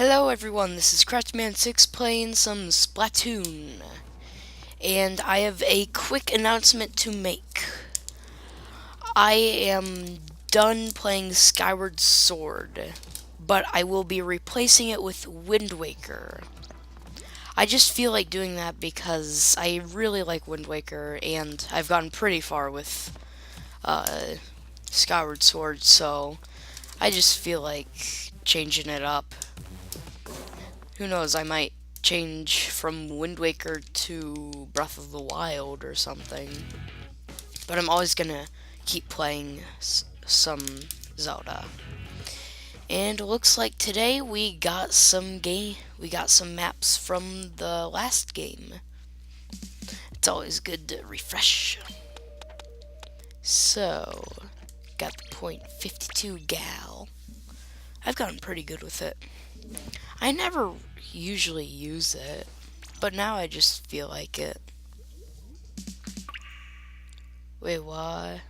Hello everyone, this is Craftman6 playing some Splatoon, and I have a quick announcement to make. I am done playing Skyward Sword, but I will be replacing it with Wind Waker. I just feel like doing that because I really like Wind Waker, and I've gotten pretty far with uh, Skyward Sword, so I just feel like changing it up. Who knows, I might change from Wind Waker to Breath of the Wild or something. But I'm always gonna keep playing some Zelda. And it looks like today we got some maps from the last game. It's always good to refresh. So, got the .52 gal. I've gotten pretty good with it. I never usually use it, but now I just feel like it. Wait, what?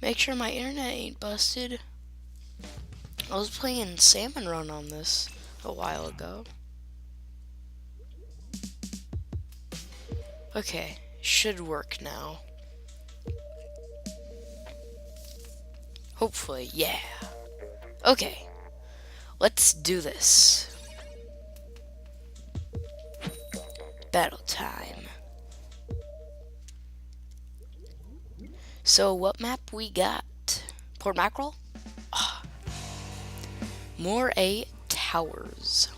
Make sure my internet ain't busted. I was playing Salmon Run on this a while ago. Okay, should work now. Hopefully, yeah. Okay, let's do this. Battle time. So, what map we got? Port Mackerel? Oh. Moray Towers.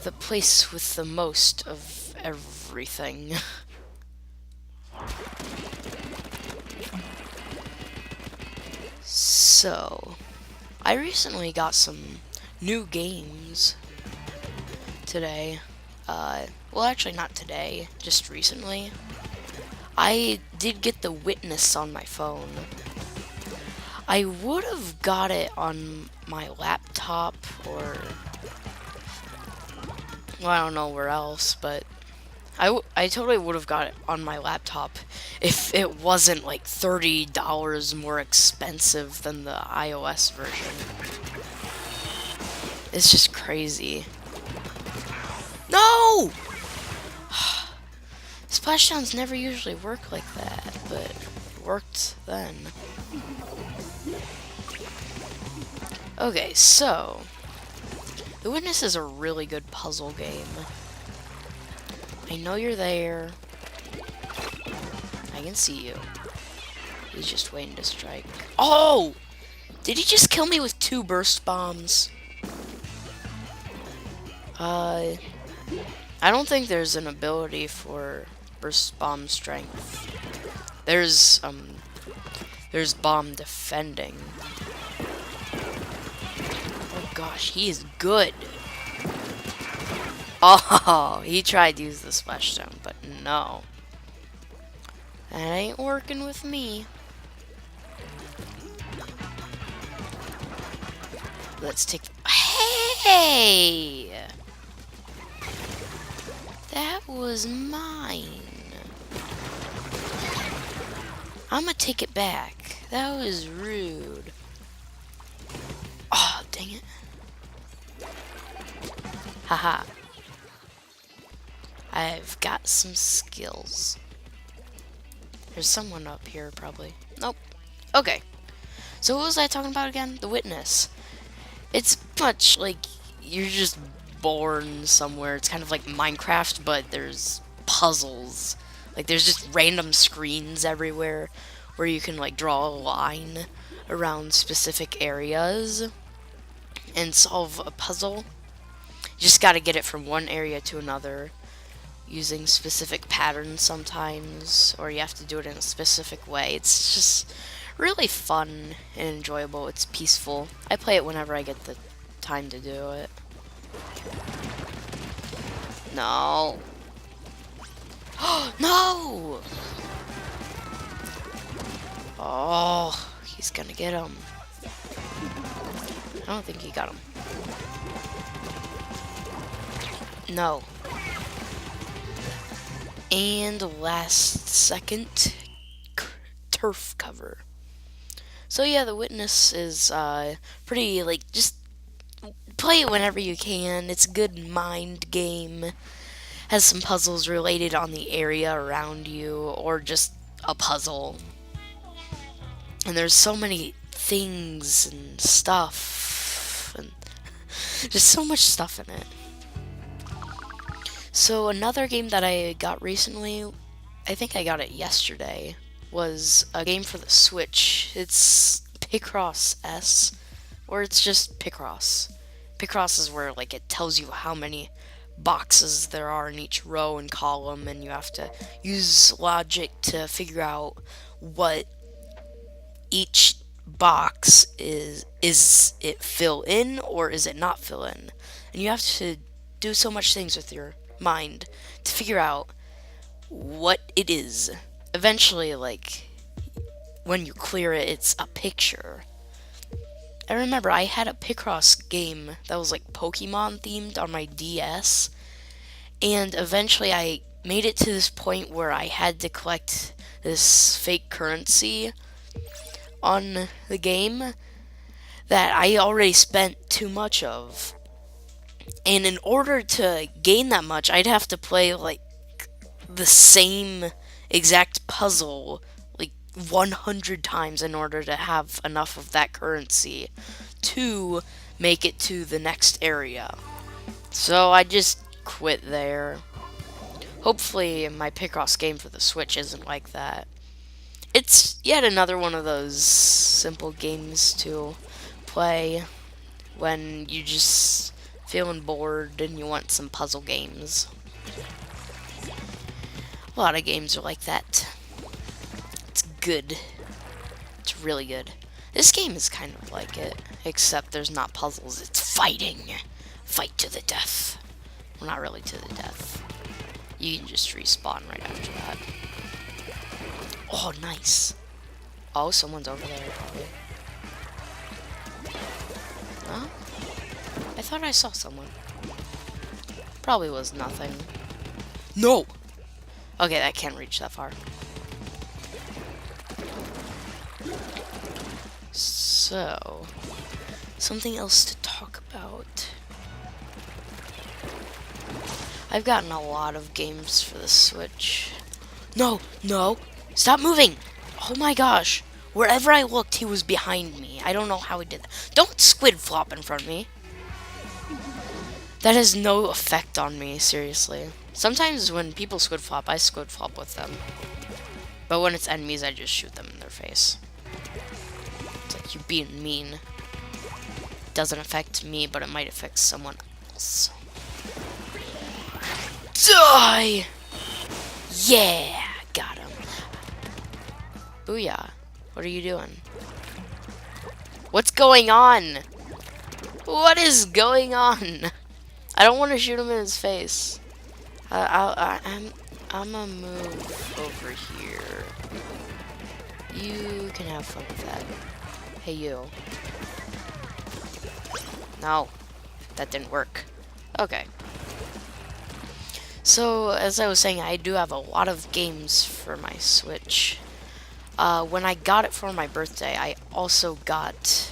The place with the most of everything. So, I recently got some new games today. Well, actually not today, just recently. I did get The Witness on my phone. I would have got it on my laptop or, well, I don't know where else, but I totally would have got it on my laptop if it wasn't like $30 more expensive than the iOS version. It's just crazy. No! Splashdowns never usually work like that, but it worked then. Okay, so The Witness is a really good puzzle game. I know you're there. I can see you. He's just waiting to strike. Oh! Did he just kill me with 2 burst bombs? I don't think there's an ability for burst bomb strength. There's bomb defending. Oh gosh, he is good. Oh, he tried to use the splashdown, but no. That ain't working with me. Let's take... Hey! That was mine. I'm gonna take it back. That was rude. Oh, dang it. Haha. I've got some skills. There's someone up here, probably. Nope. Okay. So what was I talking about again? The Witness. It's much like you're just born somewhere. It's kind of like Minecraft, but there's puzzles. Like there's just random screens everywhere where you can like draw a line around specific areas and solve a puzzle. You just gotta get it from one area to another using specific patterns sometimes, or you have to do it in a specific way. It's just really fun and enjoyable. It's peaceful. I play it whenever I get the time to do it. No. No! Oh, he's gonna get him. I don't think he got him. No. And last second, turf cover. So yeah, The Witness is pretty, like, just play it whenever you can. It's a good mind game. Has some puzzles related on the area around you, or just a puzzle. And there's so many things and stuff, and just so much stuff in it. So another game that I got recently, I think I got it yesterday, was a game for the Switch. It's Picross S, or it's just Picross. Picross is where like it tells you how many boxes there are in each row and column, and you have to use logic to figure out what each box is it fill in or is it not fill in. And you have to do so much things with your mind to figure out what it is. Eventually, like, when you clear it, it's a picture. I remember I had a Picross game that was like Pokemon themed on my DS, and eventually I made it to this point where I had to collect this fake currency on the game that I already spent too much of. And in order to gain that much, I'd have to play like the same exact puzzle like 100 times in order to have enough of that currency to make it to the next area. So I just quit there. Hopefully my Picross game for the Switch isn't like that. It's yet another one of those simple games to play when you just feeling bored and you want some puzzle games. A lot of games are like that. It's good. It's really good. This game is kind of like it, except there's not puzzles, it's fighting. Fight to the death. Well, not really to the death. You can just respawn right after that. Oh, nice. Oh, someone's over there, probably. Huh? I thought I saw someone. Probably was nothing. No! Okay, that can't reach that far. So, something else to talk about. I've gotten a lot of games for the Switch. No, no, stop moving! Oh my gosh, wherever I looked, he was behind me. I don't know how he did that. Don't squid flop in front of me. That has no effect on me, seriously. Sometimes when people squid flop, I squid flop with them. But when it's enemies, I just shoot them in their face. It's like, you're being mean. Doesn't affect me, but it might affect someone else. Die! Yeah! Got him. Booyah. What are you doing? What's going on? What is going on? I don't want to shoot him in his face. I'm gonna move over here. You can have fun with that. Hey, you. No, that didn't work. Okay. So, as I was saying, I do have a lot of games for my Switch. When I got it for my birthday, I also got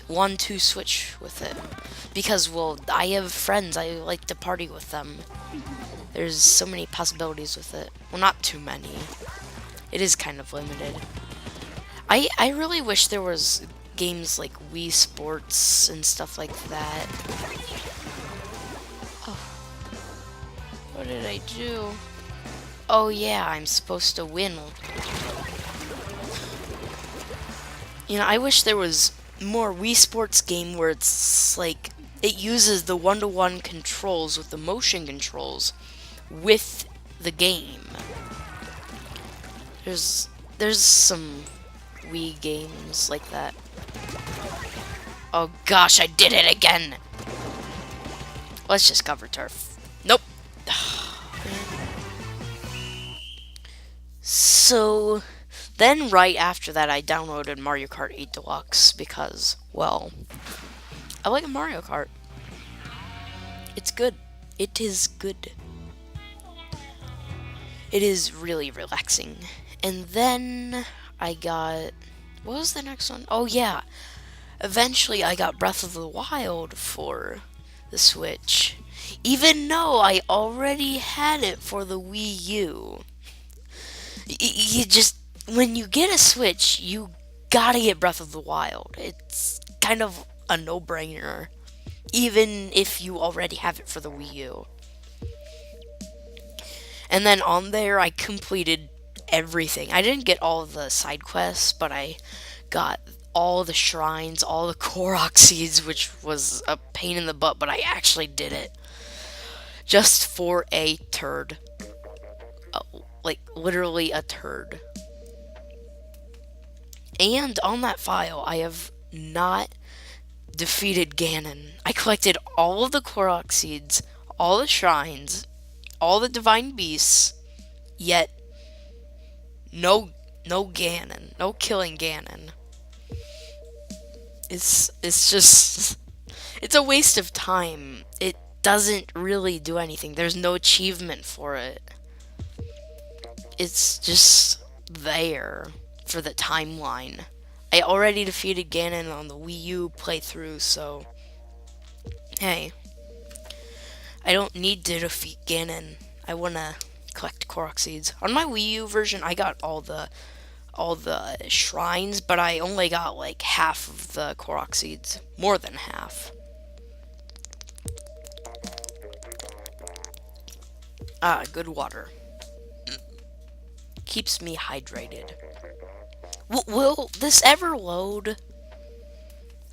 one, two Switch with it. Because, well, I have friends, I like to party with them. There's so many possibilities with it. Well, not too many. It is kind of limited. I really wish there was games like Wii Sports and stuff like that. Oh. What did I do? Oh yeah, I'm supposed to win. You know, I wish there was more Wii Sports game where it's like it uses the one-to-one controls with the motion controls with the game. There's some Wii games like that. Oh gosh, I did it again. Let's just cover turf. Nope. So then right after that I downloaded Mario Kart 8 Deluxe because, well, I like Mario Kart. It's good. It is good. It is really relaxing. And then I got What was the next one? Oh, yeah. Eventually, I got Breath of the Wild for the Switch. Even though I already had it for the Wii U. You just, when you get a Switch, you gotta get Breath of the Wild. It's kind of a no-brainer, even if you already have it for the Wii U. And then on there, I completed everything. I didn't get all of the side quests, but I got all the shrines, all the Korok seeds, which was a pain in the butt, but I actually did it. Just for a turd. Like, literally a turd. And on that file, I have not defeated Ganon. I collected all of the Korok seeds, all the shrines, all the divine beasts, yet no Ganon, no killing Ganon. It's just it's a waste of time. It doesn't really do anything. There's no achievement for it. It's just there for the timeline. I already defeated Ganon on the Wii U playthrough, so hey, I don't need to defeat Ganon. I wanna collect Korok seeds. On my Wii U version, I got all the shrines, but I only got like half of the Korok seeds. More than half. Ah, good water. Keeps me hydrated. Will this ever load?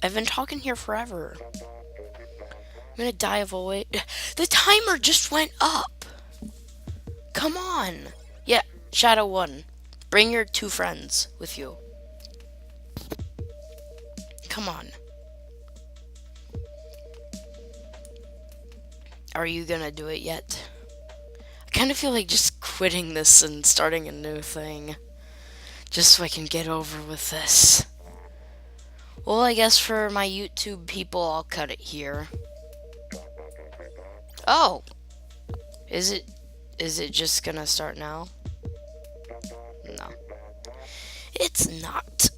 I've been talking here forever. I'm gonna die of old age. The timer just went up. Come on. Yeah, Shadow 1. Bring your 2 friends with you. Come on. Are you gonna do it yet? I kind of feel like just quitting this and starting a new thing. Just so I can get over with this. Well, I guess for my YouTube people, I'll cut it here. Oh! Is it just gonna start now? No. It's not.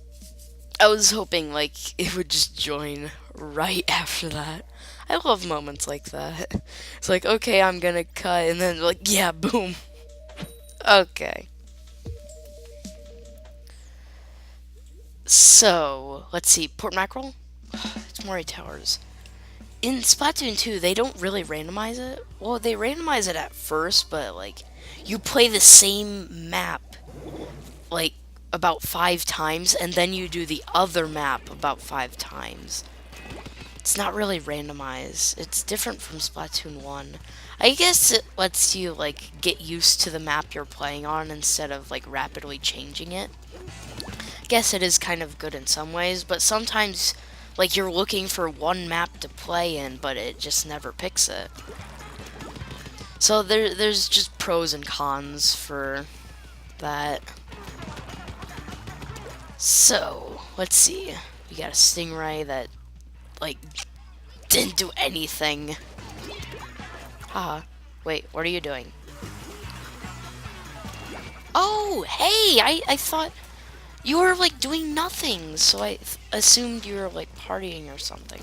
I was hoping, like, it would just join right after that. I love moments like that. It's like, okay, I'm gonna cut, and then, like, yeah, boom. Okay. So, let's see. Port Mackerel? It's Mori Towers. In Splatoon 2, they don't really randomize it. Well, they randomize it at first, but, like, you play the same map, like, about 5 times, and then you do the other map about 5 times. It's not really randomized. It's different from Splatoon 1. I guess it lets you, like, get used to the map you're playing on instead of, like, rapidly changing it. I guess it is kind of good in some ways, but sometimes, like, you're looking for one map to play in, but it just never picks it. So there's just pros and cons for that. So, let's see. We got a Stingray that, like, didn't do anything. Haha. Wait, what are you doing? Oh, hey! I thought you were, like, doing nothing, so I assumed you were, like, partying or something.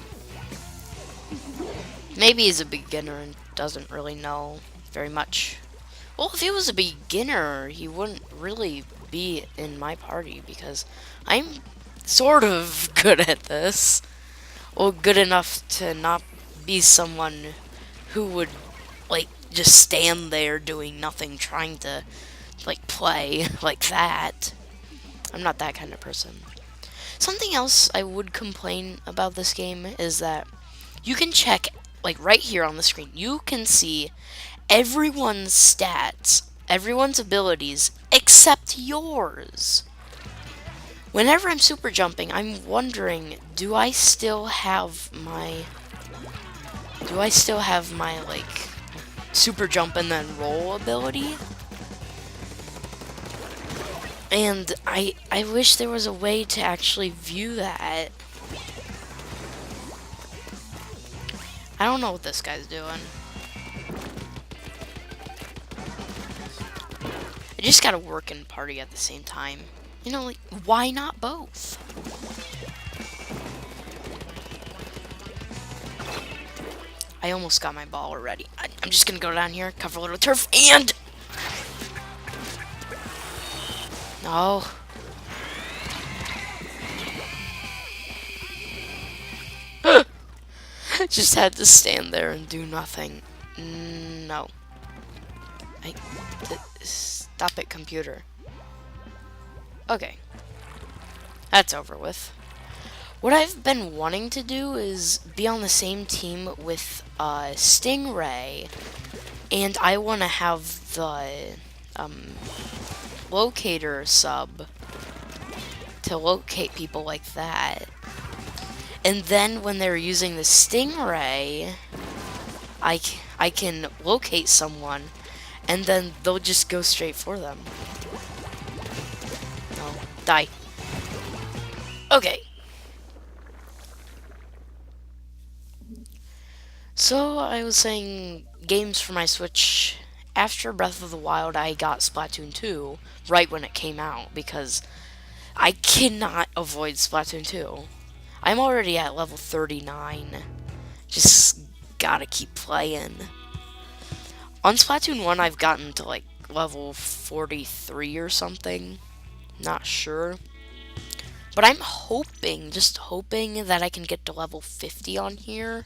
Maybe he's a beginner and doesn't really know very much. Well, if he was a beginner, he wouldn't really be in my party, because I'm sort of good at this. Well, good enough to not be someone who would, like, just stand there doing nothing, trying to, like, play like that. I'm not that kind of person. Something else I would complain about this game is that you can check, like, right here on the screen, you can see everyone's stats, everyone's abilities, except yours. Whenever I'm super jumping, I'm wondering, do I still have my, like, super jump and then roll ability? And I wish there was a way to actually view that. I don't know what this guy's doing. I just gotta work and party at the same time. You know, like, why not both? I almost got my ball already. I'm just gonna go down here, cover a little turf, and... No. Just had to stand there and do nothing. No. Stop it, computer. Okay. That's over with. What I've been wanting to do is be on the same team with Stingray, and I want to have the locator sub to locate people like that. And then when they're using the Stingray, I can locate someone, and then they'll just go straight for them. No, die. Okay. So, I was saying games for my Switch. After Breath of the Wild, I got Splatoon 2 right when it came out because I cannot avoid Splatoon 2. I'm already at level 39. Just gotta keep playing. On Splatoon 1, I've gotten to like level 43 or something. Not sure. But I'm hoping, just hoping that I can get to level 50 on here.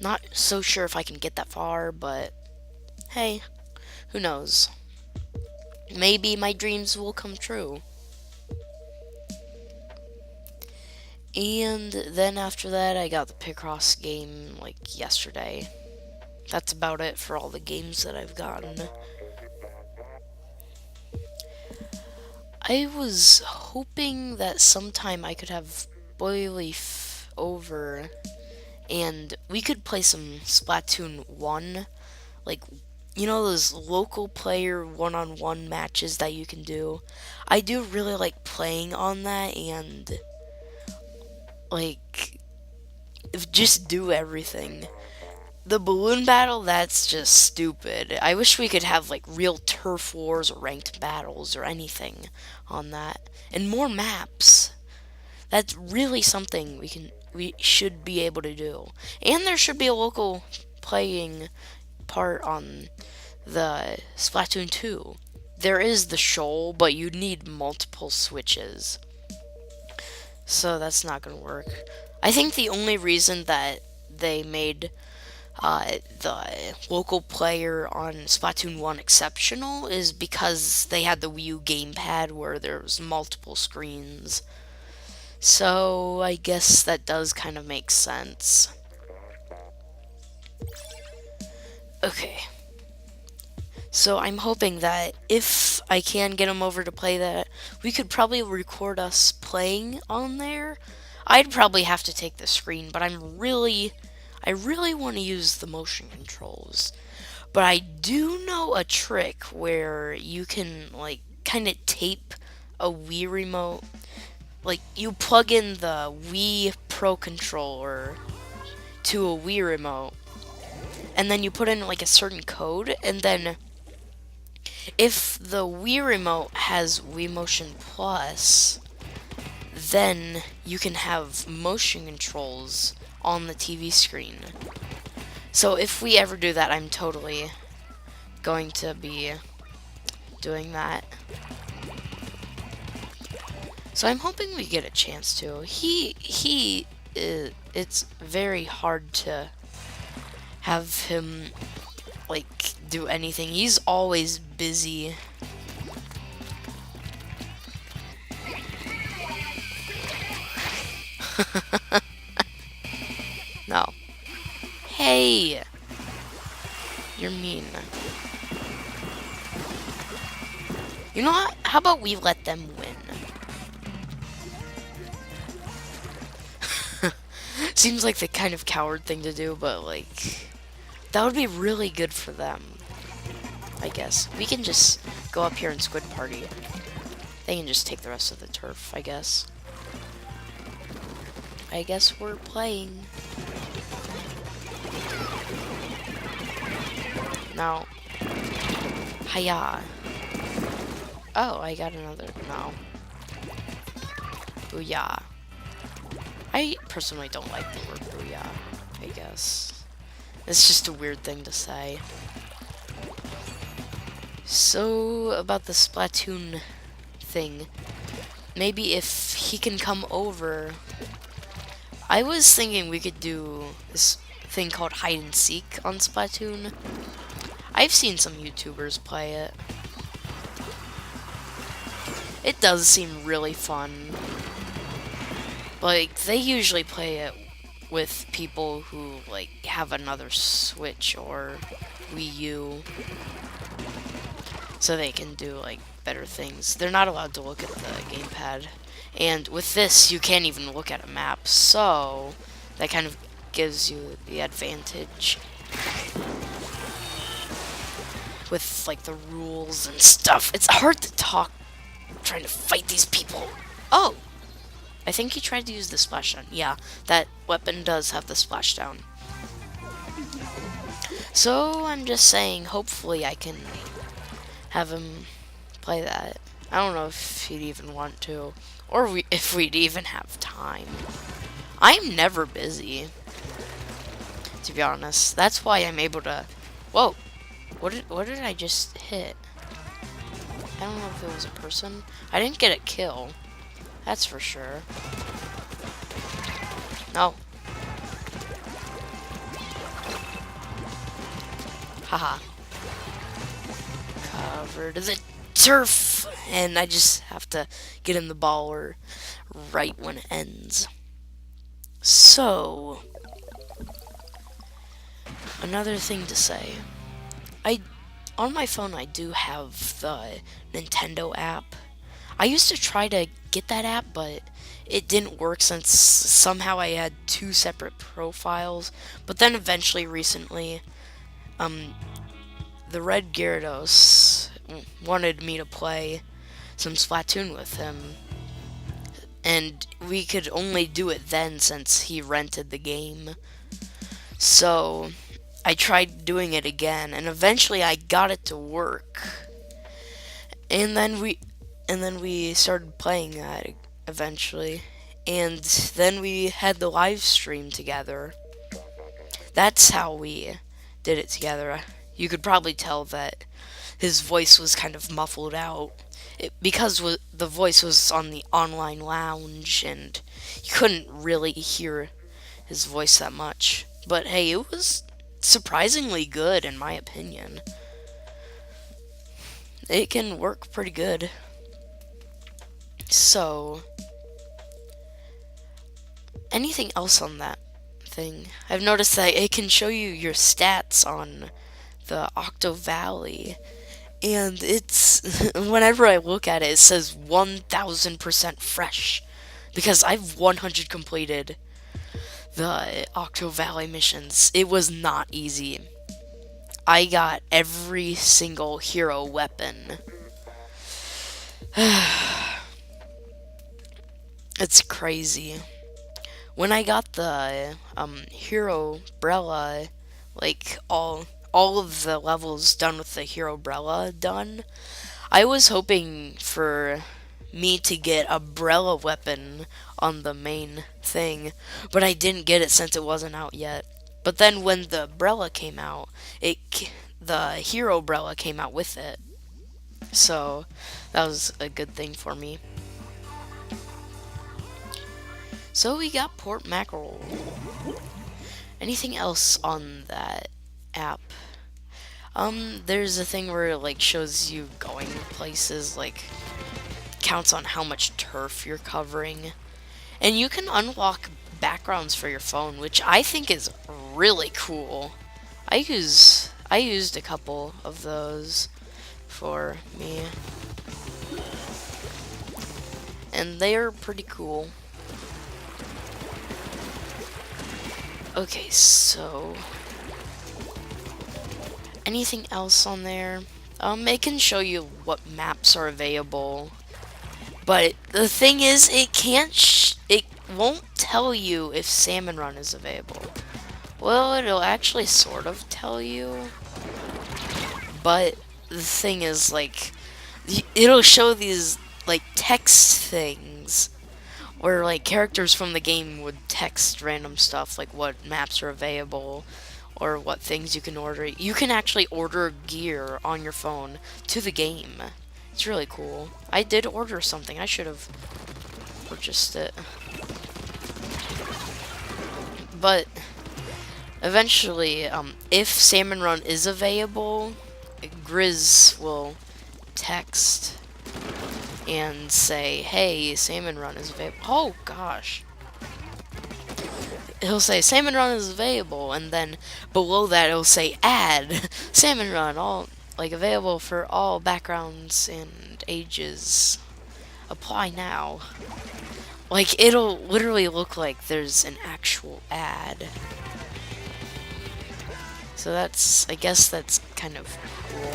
Not so sure if I can get that far, but hey, who knows? Maybe my dreams will come true. And then after that, I got the Picross game like yesterday. That's about it for all the games that I've gotten. I was hoping that sometime I could have Boy Leaf over and we could play some Splatoon 1, like, you know those local player one-on-one matches that you can do? I do really like playing on that and, like, just do everything. The balloon battle, that's just stupid. I wish we could have, like, real turf wars or ranked battles or anything on that. And more maps. That's really something we should be able to do. And there should be a local playing part on the Splatoon 2. There is the shoal, but you need multiple switches. So that's not going to work. I think the only reason that they made the local player on Splatoon 1 exceptional is because they had the Wii U gamepad where there was multiple screens. So I guess that does kind of make sense. Okay. So I'm hoping that if I can get him over to play that, we could probably record us playing on there. I'd probably have to take the screen, but I really want to use the motion controls. But I do know a trick where you can, like, kind of tape a Wii remote. Like, you plug in the Wii Pro controller to a Wii remote, and then you put in, like, a certain code, and then if the Wii remote has Wii Motion Plus, then you can have motion controls on the TV screen. So if we ever do that, I'm totally going to be doing that. So I'm hoping we get a chance to. It's very hard to have him, like, do anything. He's always busy. No. Hey! You're mean. You know what? How about we let them win? Seems like the kind of coward thing to do, but, like, that would be really good for them. I guess. We can just go up here and squid party. They can just take the rest of the turf, I guess. I guess we're playing. Now. Hiya. Oh, I got another. No. Booyah. I personally don't like the word booyah, I guess. It's just a weird thing to say. So, about the Splatoon thing. Maybe if he can come over. I was thinking we could do this thing called hide and seek on Splatoon. I've seen some YouTubers play it. It does seem really fun. Like, they usually play it with people who, like, have another Switch or Wii U. So they can do, like, better things. They're not allowed to look at the gamepad. And with this, you can't even look at a map. So, that kind of gives you the advantage. With, like, the rules and stuff. It's hard to talk trying to fight these people. Oh! I think he tried to use the splashdown. Yeah, that weapon does have the splashdown. So, I'm just saying, hopefully I can have him play that. I don't know if he'd even want to, or if we'd even have time. I'm never busy, to be honest. That's why I'm able to... Whoa! What did I just hit? I don't know if it was a person. I didn't get a kill. That's for sure. No. Haha. Cover to the turf! And I just have to get in the ball or right when it ends. So, another thing to say. On my phone I do have the Nintendo app. I used to try to get that app, but it didn't work since somehow I had two separate profiles. But then eventually, recently, the Red Gyarados wanted me to play some Splatoon with him. And we could only do it then since he rented the game. So, I tried doing it again, and eventually I got it to work. And then we started playing that eventually. And then we had the live stream together. That's how we did it together. You could probably tell that his voice was kind of muffled out. Because the voice was on the online lounge, and you couldn't really hear his voice that much. But hey, it was surprisingly good in my opinion. It can work pretty good. So, anything else on that thing? I've noticed that it can show you your stats on the Octo Valley. And it's, whenever I look at it, it says 1000% fresh. Because I've 100 completed the Octo Valley missions. It was not easy. I got every single hero weapon. It's crazy. When I got the hero Brella, like all of the levels done with the hero Brella done, I was hoping for me to get a Brella weapon on the main thing, but I didn't get it since it wasn't out yet. But then when the Brella came out, the hero Brella came out with it. So that was a good thing for me. So we got Port Mackerel. Anything else on that app? There's a thing where it like shows you going places, like counts on how much turf you're covering. And you can unlock backgrounds for your phone, which I think is really cool. I used a couple of those for me. And they are pretty cool. Okay, so anything else on there? It can show you what maps are available, but the thing is, it won't tell you if Salmon Run is available. Well, it'll actually sort of tell you, but the thing is, like, it'll show these like text things where like characters from the game would text random stuff like what maps are available or what things you can order. You can actually order gear on your phone to the game. It's really cool. I did order something. I should have purchased it. But eventually, if Salmon Run is available, Grizz will text and say, hey, Salmon Run is available. Oh, gosh. He'll say, Salmon Run is available, and then below that it'll say, add Salmon Run, all, like, available for all backgrounds and ages. Apply now. Like, it'll literally look like there's an actual ad. So I guess that's kind of cool.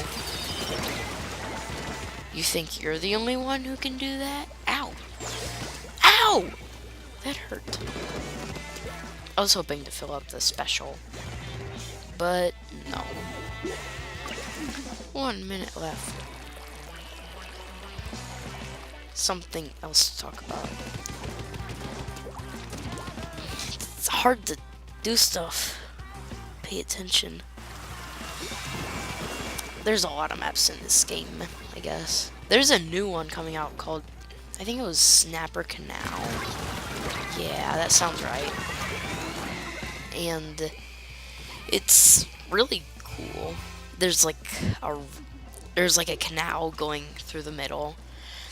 You think you're the only one who can do that? Ow! Ow! That hurt. I was hoping to fill up the special, but no. 1 minute left. Something else to talk about. It's hard to do stuff. Pay attention. There's a lot of maps in this game, I guess. There's a new one coming out called, I think it was Snapper Canal. Yeah, that sounds right. And it's really cool. There's like a canal going through the middle.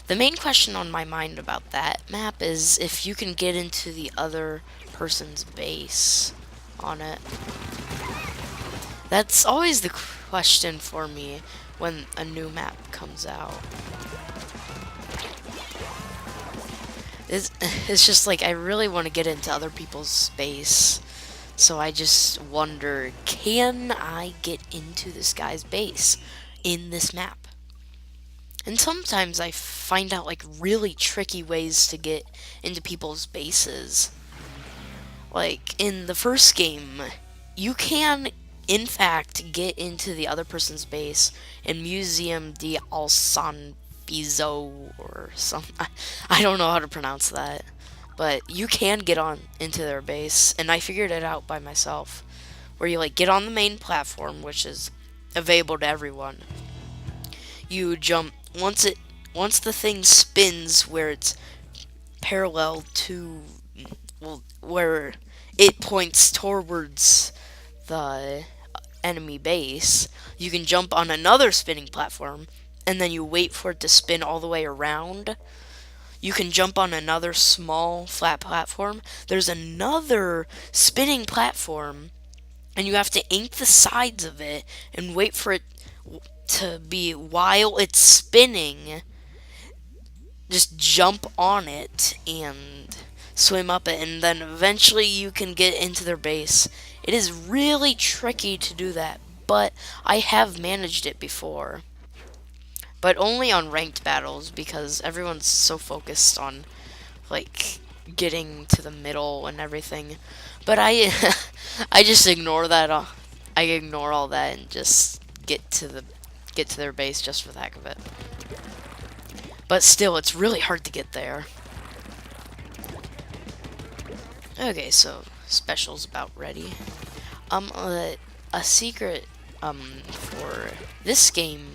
The main question on my mind about that map is if you can get into the other person's base on it. That's always the question for me when a new map comes out. It's just like I really want to get into other people's base. So I just wonder, can I get into this guy's base in this map? And sometimes I find out like really tricky ways to get into people's bases. Like in the first game, you can in fact get into the other person's base in Museum de Alsanbizo or something. I don't know how to pronounce that. But you can get on into their base, and I figured it out by myself. Where you like get on the main platform, which is available to everyone. You jump once the thing spins where it's parallel to where it points towards the enemy base. You can jump on another spinning platform, and then you wait for it to spin all the way around. You can jump on another small flat platform. There's another spinning platform, and you have to ink the sides of it and wait for it to be while it's spinning. Just jump on it and swim up it, and then eventually you can get into their base. It is really tricky to do that, but I have managed it before. But only on ranked battles because everyone's so focused on like getting to the middle and everything. But I I just ignore that. I ignore all that and just get to their base just for the heck of it. But still, it's really hard to get there. Okay, so special's about ready. A secret for this game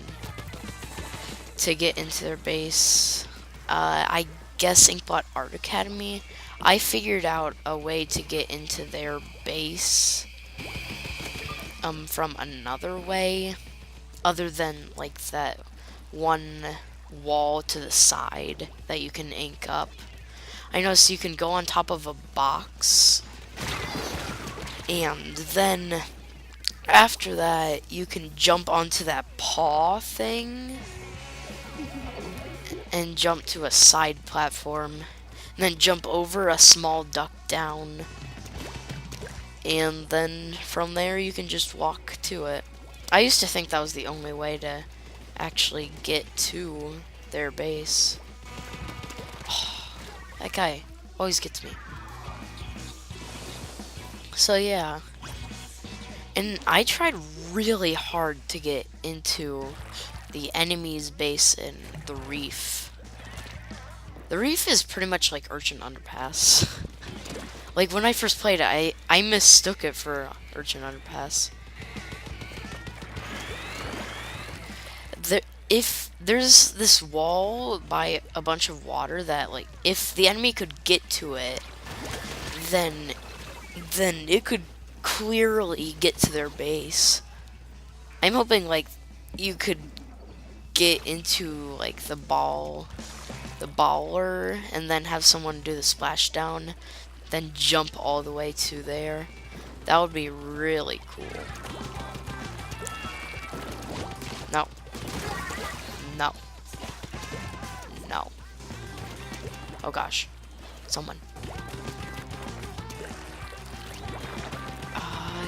to get into their base, I guess Inkblot Art Academy, I figured out a way to get into their base from another way other than like that one wall to the side that you can ink up. I noticed you can go on top of a box, and then after that you can jump onto that paw thing and jump to a side platform, and then jump over a small duck down, and then from there you can just walk to it. I used to think that was the only way to actually get to their base. Oh, that guy always gets me. So yeah, and I tried really hard to get into the enemy's base in the reef. The reef is pretty much like Urchin Underpass. Like when I first played it, I mistook it for Urchin Underpass. If there's this wall by a bunch of water that, like, if the enemy could get to it, then it could clearly get to their base. I'm hoping, like, you could get into, like, the baller, and then have someone do the splashdown, then jump all the way to there. That would be really cool. No. No. No. Oh gosh. Someone. I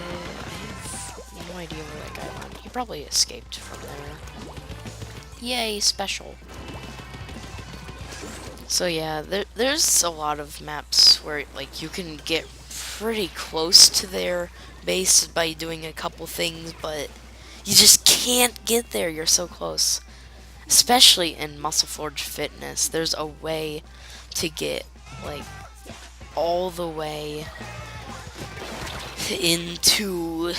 have no idea where that guy went. He probably escaped from there. Yay, special. So yeah, there's a lot of maps where, like, you can get pretty close to their base by doing a couple things, but you just can't get there. You're so close. Especially in Muscle Forge Fitness, there's a way to get, like, all the way into,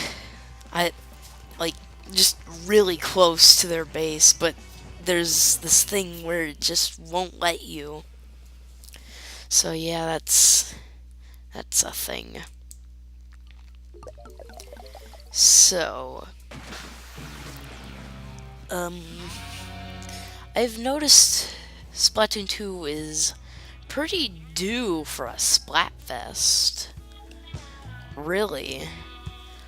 like, just really close to their base, but there's this thing where it just won't let you. So yeah, that's a thing. So, I've noticed Splatoon 2 is pretty due for a Splatfest. Really.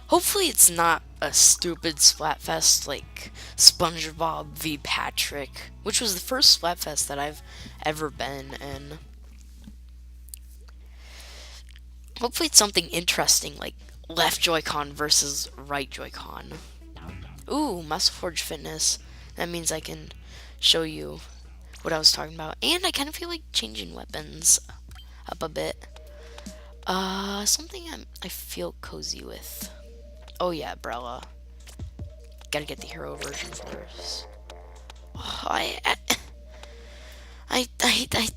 Hopefully it's not a stupid Splatfest like SpongeBob v Patrick, which was the first Splatfest that I've ever been in. Hopefully it's something interesting like left Joy-Con versus right Joy-Con. Ooh, Muscle Forge Fitness. That means I can show you what I was talking about. And I kind of feel like changing weapons up a bit. Something I feel cozy with. Oh yeah, Brella. Gotta get the hero version first. Oh, I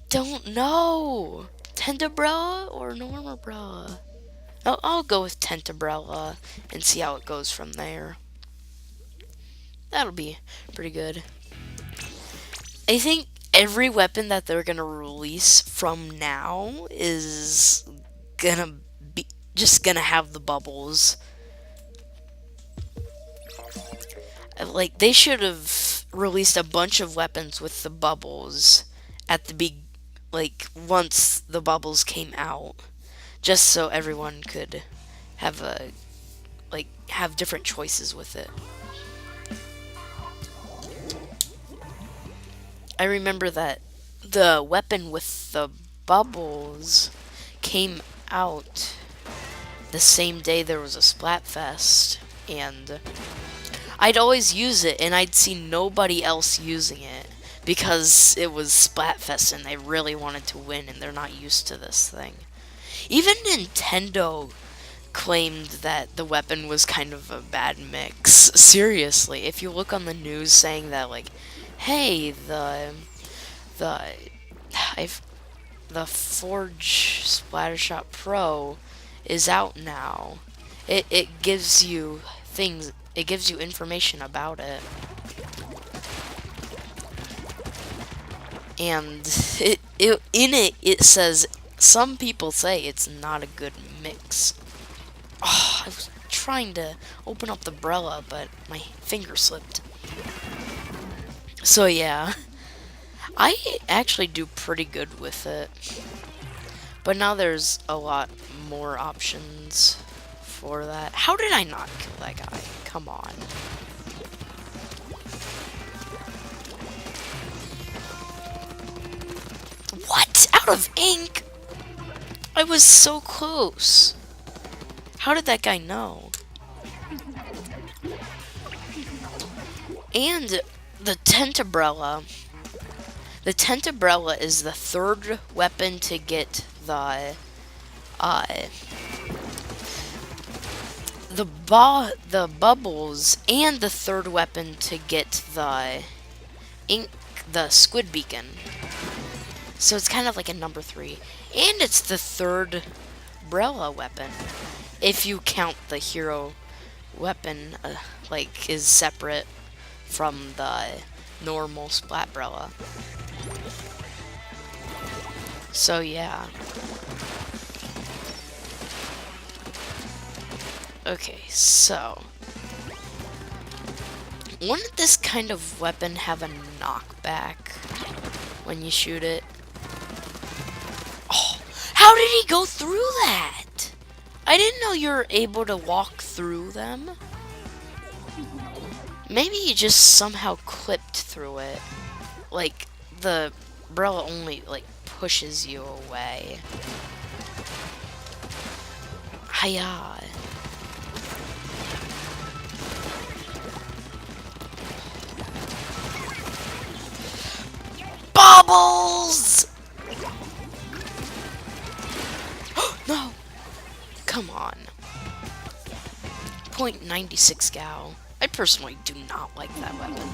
don't know. Tentabrella or Normabrella? I'll go with Tentabrella and see how it goes from there. That'll be pretty good. I think every weapon that they're gonna release from now is gonna be just gonna have the bubbles. Like, they should have released a bunch of weapons with the bubbles at the once the bubbles came out, just so everyone could have have different choices with it. I remember that the weapon with the bubbles came out the same day there was a Splatfest, and I'd always use it, and I'd see nobody else using it because it was Splatfest and they really wanted to win and they're not used to this thing. Even Nintendo claimed that the weapon was kind of a bad mix. Seriously, if you look on the news saying that, like, hey, the Forge Splattershot Pro is out now. It gives you things. It gives you information about it, and it says some people say it's not a good mix. Oh, I was trying to open up the Brella, but my finger slipped. So yeah, I actually do pretty good with it, but now there's a lot more options for that. How did I not kill that guy? Come on. What? Out of ink? I was so close. How did that guy know? And the Tentabrella. The Tentabrella is the third weapon to get the bubbles, and the third weapon to get the ink the squid beacon. So it's kind of like a number 3. And it's the third umbrella weapon. If you count the hero weapon, like, is separate from the normal Splatbrella. So yeah. Okay, so wouldn't this kind of weapon have a knockback when you shoot it? Oh, how did he go through that? I didn't know you were able to walk through them. Maybe you just somehow clipped through it. Like, the umbrella only, like, pushes you away. Hiya. Bubbles! No! Come on. .96 gal. I personally do not like that weapon.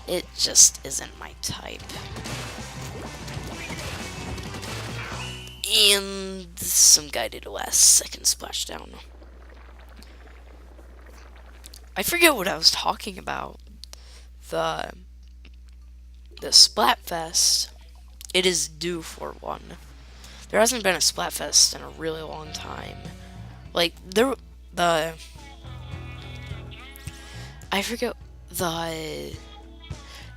It just isn't my type. And some guided OS, second splashdown. I forget what I was talking about. The Splatfest. It is due for one. There hasn't been a Splatfest in a really long time. Like, I forget, the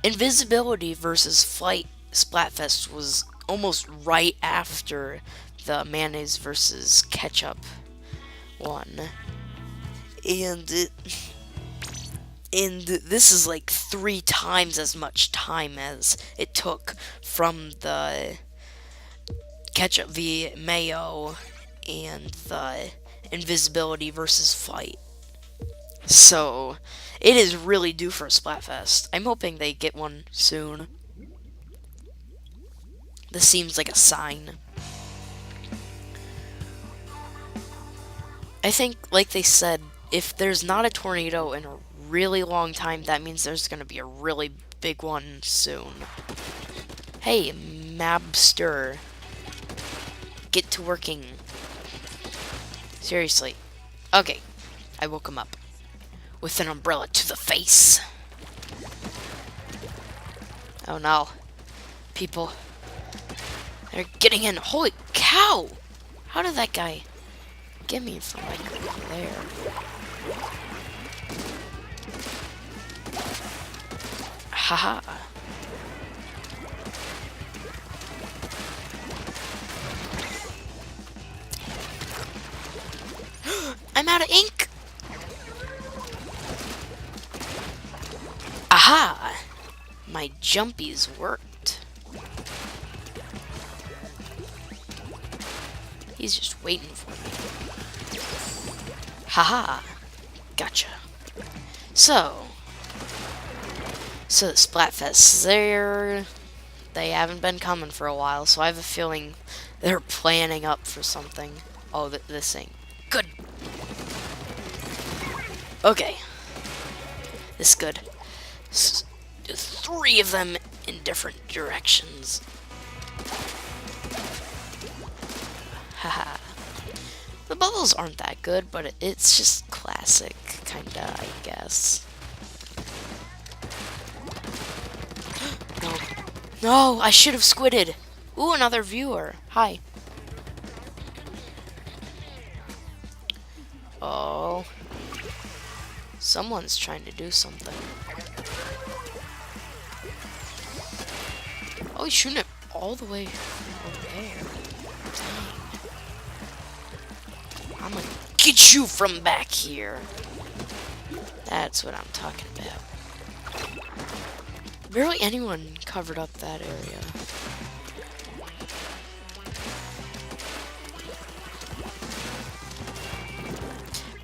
invisibility versus flight Splatfest was almost right after the mayonnaise versus ketchup one. And this is like 3 times as much time as it took from the ketchup v mayo and the invisibility versus fight. So it is really due for a Splatfest. I'm hoping they get one soon. This seems like a sign. I think, like they said, if there's not a tornado in a really long time, that means there's going to be a really big one soon. Hey, Mabster. Get to working. Seriously. Okay, I woke him up. With an umbrella to the face. Oh no. People. They're getting in. Holy cow! How did that guy get me from like over there? Haha. I'm out of ink! Aha! My jumpies worked. He's just waiting for me. Haha! Gotcha. So the Splatfests, they haven't been coming for a while, so I have a feeling they're planning up for something. Oh, this thing. Good. Okay. This is good. 3 of them in different directions. Haha. The bubbles aren't that good, but it's just classic, kinda, I guess. No. No, I should have squidded. Ooh, another viewer. Hi. Oh. Someone's trying to do something. Oh, he's shooting it all the way over there. Dang. I'm gonna get you from back here. That's what I'm talking about. Barely anyone covered up that area.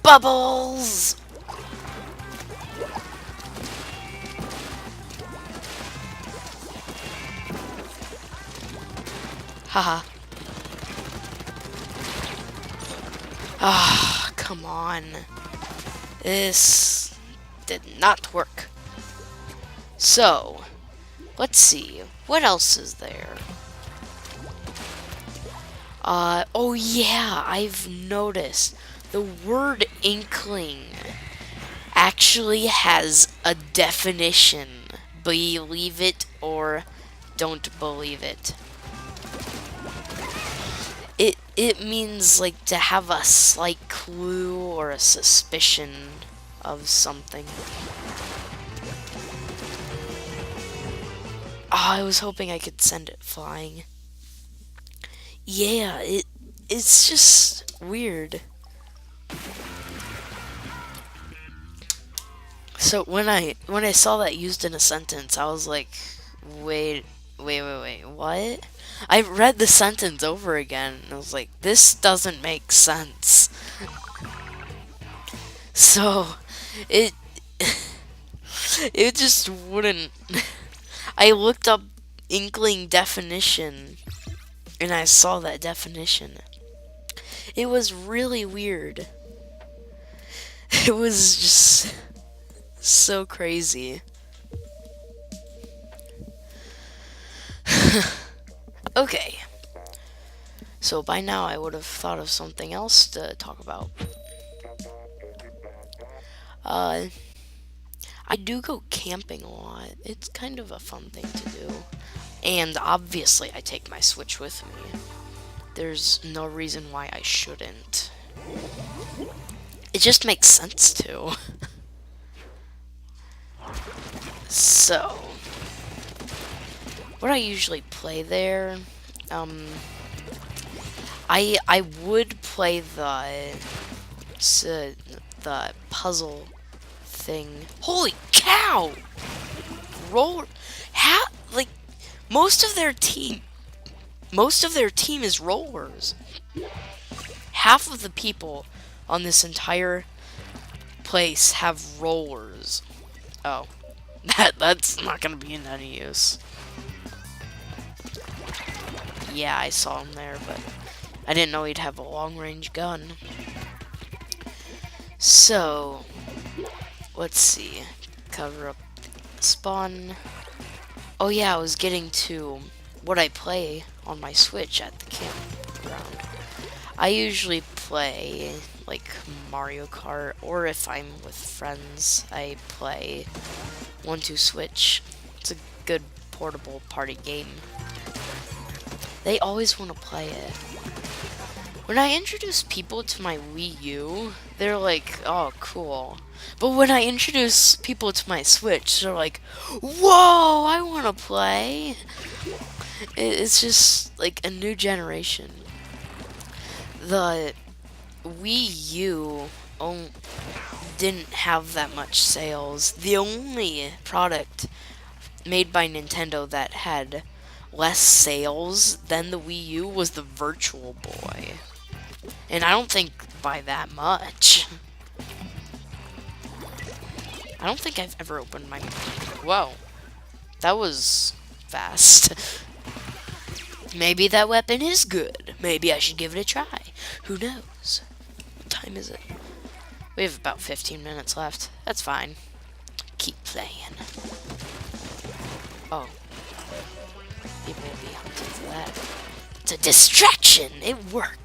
Bubbles! Haha. Ah, come on. This did not work. So, Let's see. What else is there? Oh yeah, I've noticed the word inkling actually has a definition. Believe it or don't believe it. It means like to have a slight clue or a suspicion of something. Oh, I was hoping I could send it flying. Yeah, it's just weird. So when I saw that used in a sentence, I was like, wait, what? I read the sentence over again and I was like, this doesn't make sense. So it it just wouldn't. I looked up inkling definition and I saw that definition. It was really weird. It was just so crazy. Okay. So by now I would have thought of something else to talk about. I do go camping a lot. It's kind of a fun thing to do. And obviously I take my Switch with me. There's no reason why I shouldn't. It just makes sense to. So, what I usually play there, I would play the puzzle thing. Holy cow! How, like, most of their team is rollers. Half of the people on this entire place have rollers. Oh, that's not gonna be in any use. Yeah, I saw him there, but I didn't know he'd have a long-range gun. So, let's see. Cover up spawn. Oh yeah, I was getting to what I play on my Switch at the campground. I usually play like Mario Kart, or if I'm with friends, I play 1-2-Switch. It's a good portable party game. They always want to play it. When I introduce people to my Wii U, they're like, oh, cool. But when I introduce people to my Switch, they're like, whoa, I want to play. It's just like a new generation. The Wii U didn't have that much sales. The only product made by Nintendo that had less sales than the Wii U was the Virtual Boy. And I don't think by that much. I don't think I've ever opened my... Whoa. That was fast. Maybe that weapon is good. Maybe I should give it a try. Who knows? What time is it? We have about 15 minutes left. That's fine. Keep playing. Oh. People will be hunting for that. It's a distraction! It worked!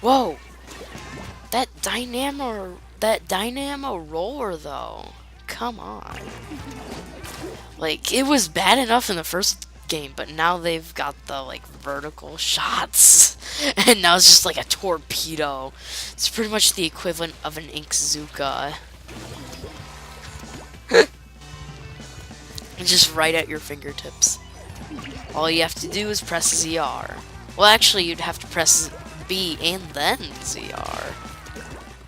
Whoa! That dynamo roller though. Come on. Like, it was bad enough in the first game, but now they've got the like vertical shots. And now it's just like a torpedo. It's pretty much the equivalent of an Inkzooka. Just right at your fingertips. All you have to do is press ZR. Well, actually, you'd have to press B and then ZR.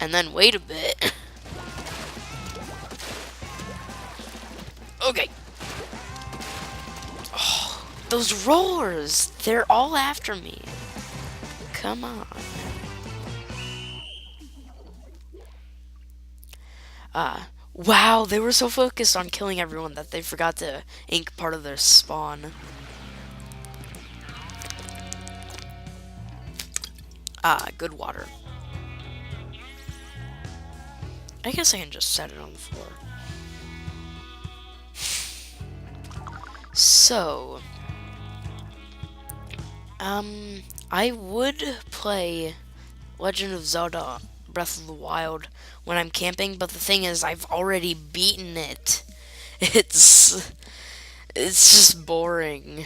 And then wait a bit. Okay. Oh, those rollers! They're all after me. Come on. Wow, they were so focused on killing everyone that they forgot to ink part of their spawn. Good water. I guess I can just set it on the floor. So, I would play Legend of Zelda Breath of the Wild when I'm camping, but the thing is, I've already beaten it. It's it's just boring.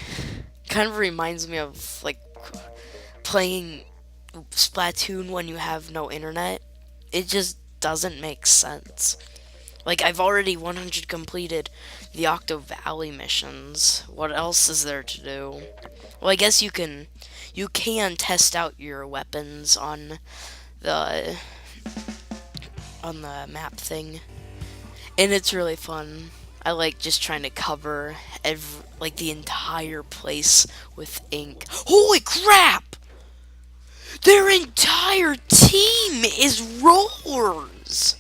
Kind of reminds me of like playing Splatoon when you have no internet. It just doesn't make sense. Like I've already 100 completed the Octo Valley missions. What else is there to do? Well, I guess you can test out your weapons the on the map thing, and it's really fun. I like just trying to cover like the entire place with ink. Holy crap! Their entire team is rollers!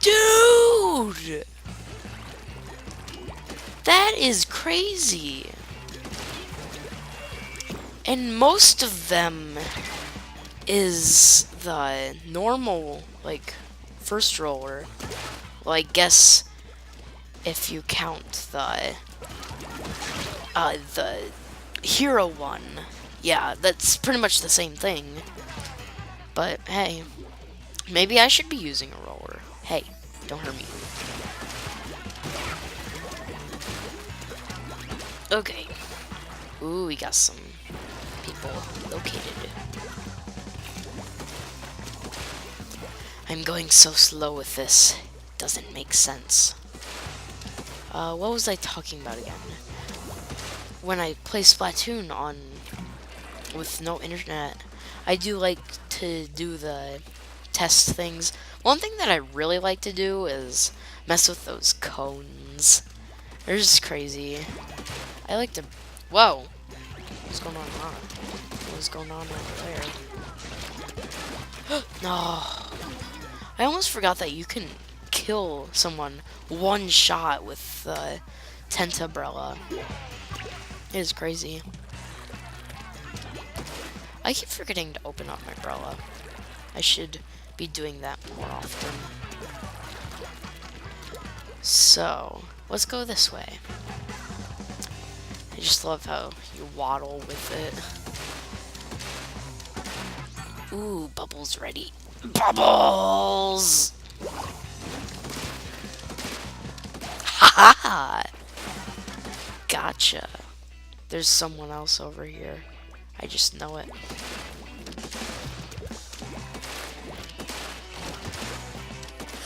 Dude! That is crazy. And most of them is the normal, like, first roller. Well, I guess if you count the hero one. Yeah, that's pretty much the same thing. But, hey, maybe I should be using a roller. Hey, don't hurt me. Okay. Ooh, we got some people located. I'm going so slow with this. Doesn't make sense. What was I talking about again? When I play Splatoon with no internet, I do like to do the test things. One thing that I really like to do is mess with those cones. They're just crazy. I like to... Whoa! What's going on? What's going on over there? No! I almost forgot that you can kill someone one shot with the tent umbrella. It is crazy. I keep forgetting to open up my umbrella. I should be doing that more often. So, let's go this way. I just love how you waddle with it. Ooh, Bubbles ready. Bubbles! Ha ha! Gotcha. There's someone else over here. I just know it.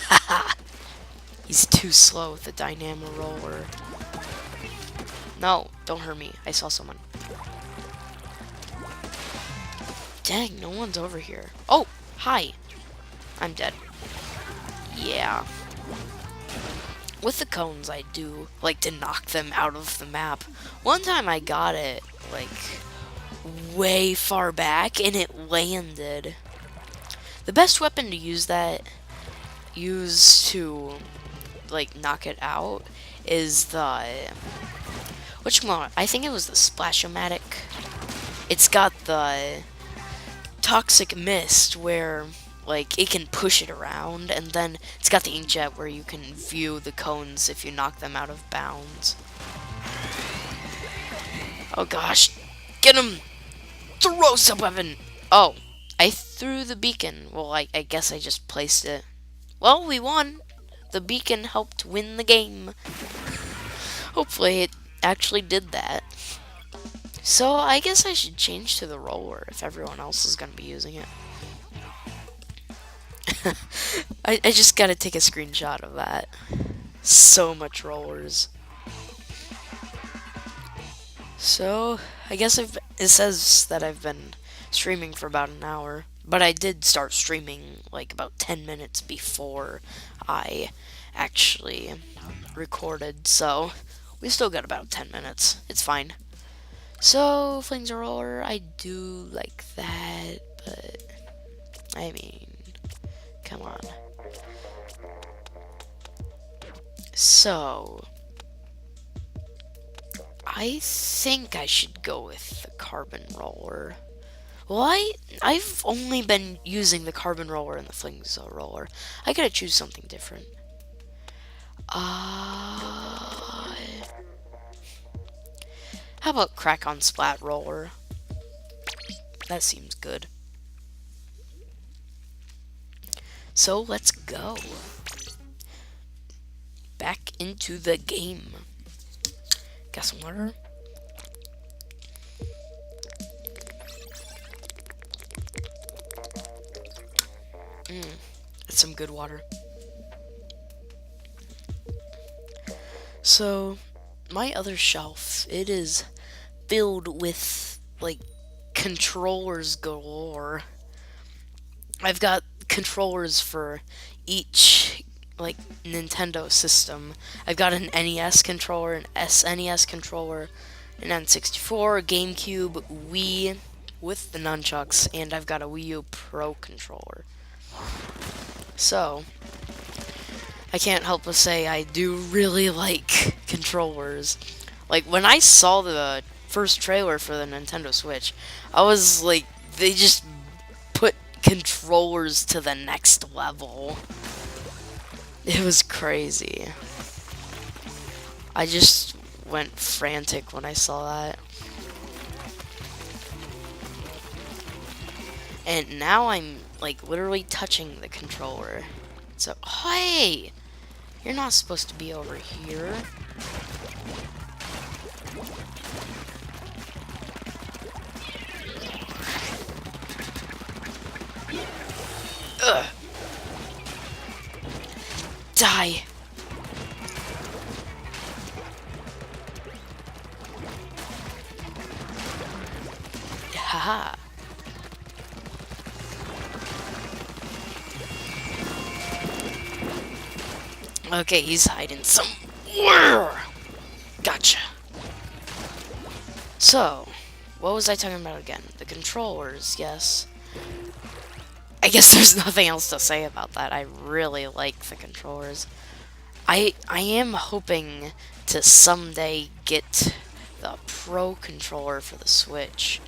Haha! He's too slow with the dynamo roller. No, don't hurt me. I saw someone. Dang, no one's over here. Oh, hi. I'm dead. Yeah. With the cones, I do like to knock them out of the map. One time I got it, like, way far back, and it landed. The best weapon to use to, like, knock it out is which one? I think it was the Splash-O-Matic. It's got the toxic mist where, like, it can push it around, and then it's got the inkjet where you can view the cones if you knock them out of bounds. Oh gosh, get him! Throw some weapon! Oh, I threw the beacon. Well, I guess I just placed it. Well, we won. The beacon helped win the game. Hopefully it actually did that. So I guess I should change to the roller if everyone else is going to be using it. I just gotta take a screenshot of that. So much rollers. So, I guess it says that I've been streaming for about an hour. But I did start streaming like about 10 minutes before I actually recorded. So, we still got about 10 minutes. It's fine. So, Flings a Roller, I do like that. But, I mean, come on. So, I think I should go with the carbon roller. Well, I've only been using the carbon roller and the flings roller. I gotta choose something different. Uh, how about crack on splat roller? That seems good. So let's go back into the game. Got some water. That's some good water. So, my other shelf, it is filled with, like, controllers galore. I've got controllers for each, like, Nintendo system. I've got an NES controller, an SNES controller, an N64, GameCube, Wii with the nunchucks, and I've got a Wii U Pro controller. So, I can't help but say I do really like controllers. Like, when I saw the first trailer for the Nintendo Switch, I was like, they just put controllers to the next level. It was crazy. I just went frantic when I saw that. And now I'm, like, literally touching the controller. So, hey! You're not supposed to be over here. Ugh. Die! Haha. Okay, he's hiding somewhere. Gotcha. So, what was I talking about again? The controllers, yes. I guess there's nothing else to say about that. I really like the controllers. I am hoping to someday get the Pro controller for the Switch.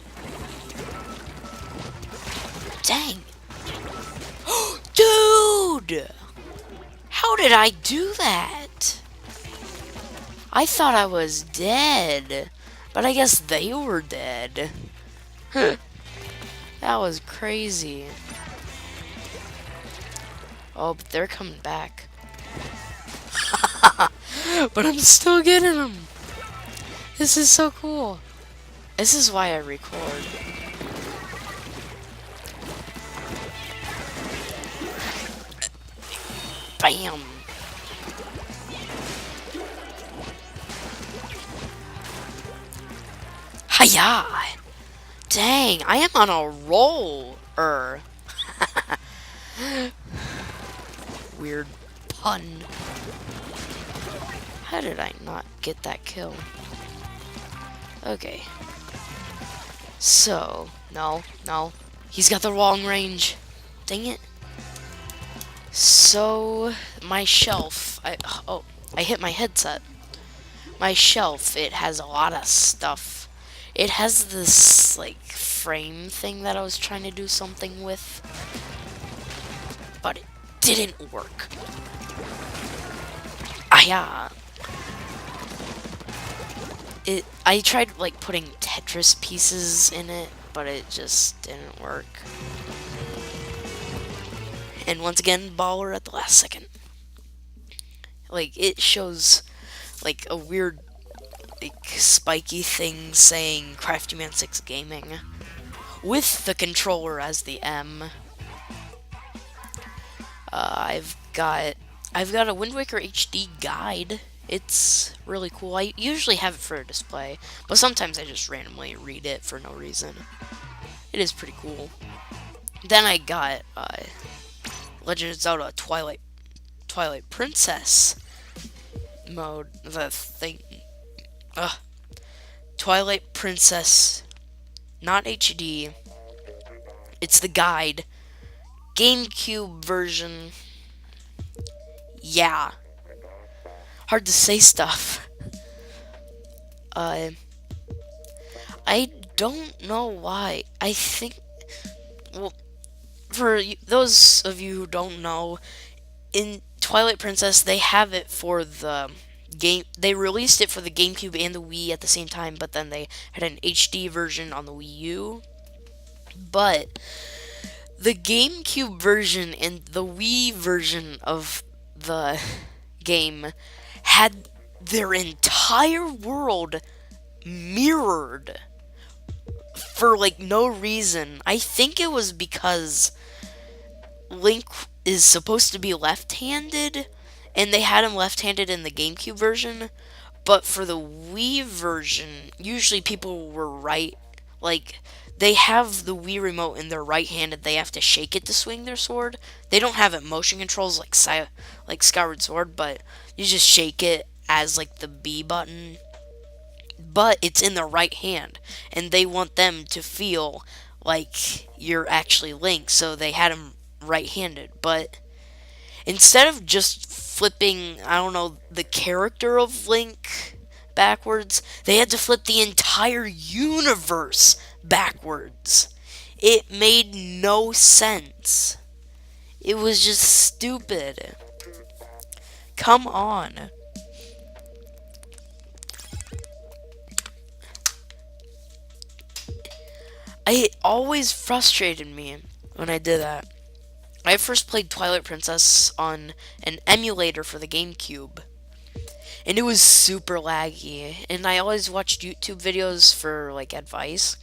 Dang. Dude! How did I do that? I thought I was dead, but I guess they were dead. That was crazy. Oh, but they're coming back. But I'm still getting them. This is so cool. This is why I record. Bam. Hiya! Dang, I am on a roll. Weird pun. How did I not get that kill? Okay. So, no. He's got the wrong range. Dang it. So, my shelf, I hit my headset. My shelf, it has a lot of stuff. It has this, like, frame thing that I was trying to do something with, but it didn't work. Yeah. I tried, like, putting Tetris pieces in it, but it just didn't work. And once again, baller at the last second. Like, it shows, like, a weird, like, spiky thing saying Crafty Man 6 Gaming with the controller as the M. I've got a Wind Waker HD guide. It's really cool. I usually have it for a display, but sometimes I just randomly read it for no reason. It is pretty cool. Then I got Legend of Zelda Twilight Princess mode. The thing. Twilight Princess, not HD. It's the guide. GameCube version. Yeah. Hard to say stuff. I don't know why. I think well, for those of you who don't know, in Twilight Princess, they have it for the game. They released it for the GameCube and the Wii at the same time, but then they had an HD version on the Wii U. But the GameCube version and the Wii version of the game had their entire world mirrored for like no reason. I think it was because Link is supposed to be left-handed, and they had him left-handed in the GameCube version, but for the Wii version, usually people were right. Like, they have the Wii remote in their right hand, and they have to shake it to swing their sword. They don't have it motion controls like Skyward Sword, but you just shake it as like the B button. But it's in their right hand, and they want them to feel like you're actually Link, so they had him right-handed. But instead of just flipping, I don't know, the character of Link backwards, they had to flip the entire universe backwards. It made no sense. It was just stupid. Come on. It always frustrated me when I did that. I first played Twilight Princess on an emulator for the GameCube, and it was super laggy, and I always watched YouTube videos for like advice,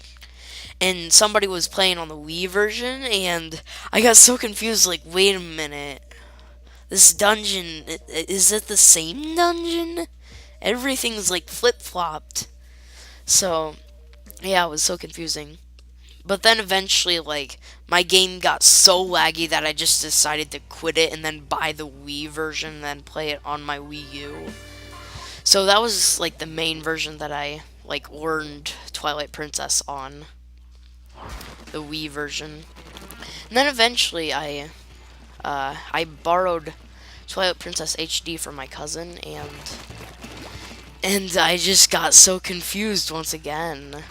and somebody was playing on the Wii version, and I got so confused, like, wait a minute, this dungeon, is it the same dungeon? Everything's like flip-flopped. So yeah, it was so confusing. But then eventually, like, my game got so laggy that I just decided to quit it and then buy the Wii version and then play it on my Wii U. So that was, like, the main version that I, like, learned Twilight Princess on. The Wii version. And then eventually I borrowed Twilight Princess HD from my cousin, and I just got so confused once again.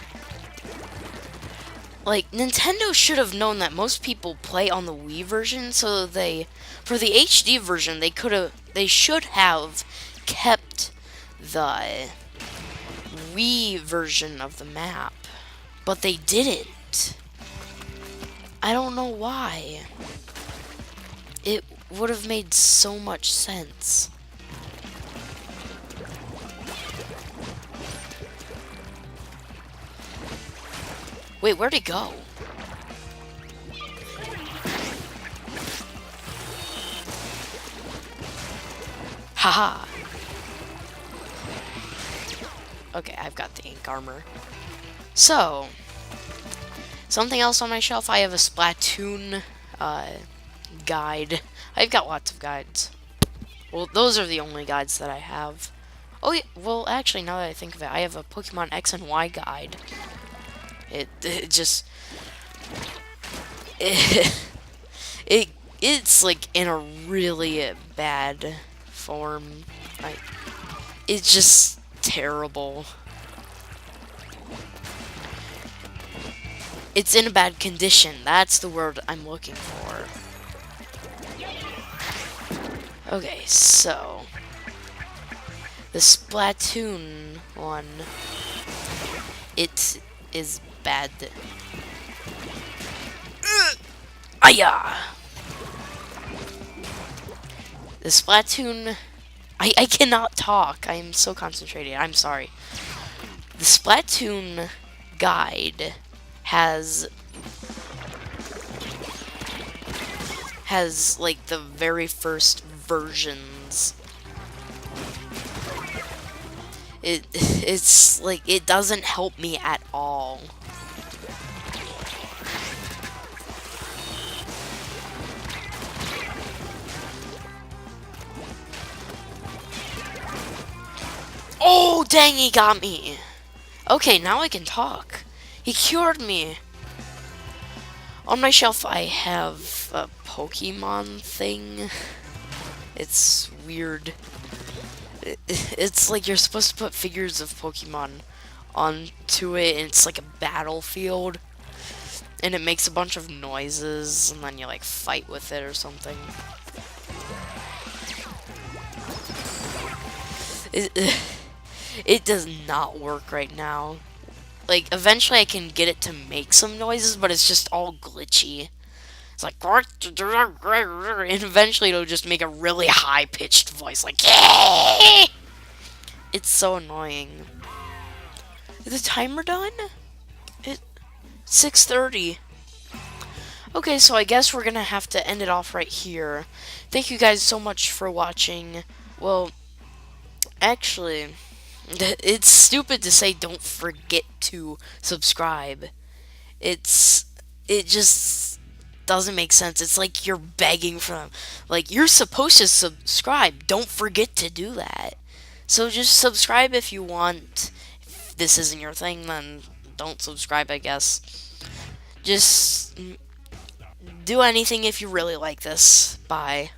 Like, Nintendo should have known that most people play on the Wii version, so for the HD version, they should have kept the Wii version of the map, but they didn't. I don't know why. It would have made so much sense. Wait, where'd it go? Haha. Okay, I've got the ink armor. So, something else on my shelf, I have a Splatoon guide. I've got lots of guides. Well, those are the only guides that I have. Oh, yeah, well, actually, now that I think of it, I have a Pokemon X and Y guide. It just it's like in a really bad form. It's just terrible. It's in a bad condition. That's the word I'm looking for. Okay, so the Splatoon one, it is bad. Aya! The Splatoon... I cannot talk. I am so concentrated. I'm sorry. The Splatoon guide has like the very first versions. It's like it doesn't help me at all. Oh, dang, he got me. Okay, now I can talk. He cured me. On my shelf, I have a Pokemon thing. It's weird. It's like you're supposed to put figures of Pokemon onto it, and it's like a battlefield. and it makes a bunch of noises, and then you like fight with it or something. It, it does not work right now. Like, eventually I can get it to make some noises, but it's just all glitchy. It's like, and eventually it'll just make a really high-pitched voice, like, it's so annoying. Is the timer done? It's 6:30. Okay, so I guess we're gonna have to end it off right here. Thank you guys so much for watching. Well, actually, it's stupid to say don't forget to subscribe. It just doesn't make sense. It's like you're begging for them. Like, you're supposed to subscribe. Don't forget to do that. So just subscribe if you want. If this isn't your thing, then don't subscribe, I guess. Just do anything if you really like this. Bye.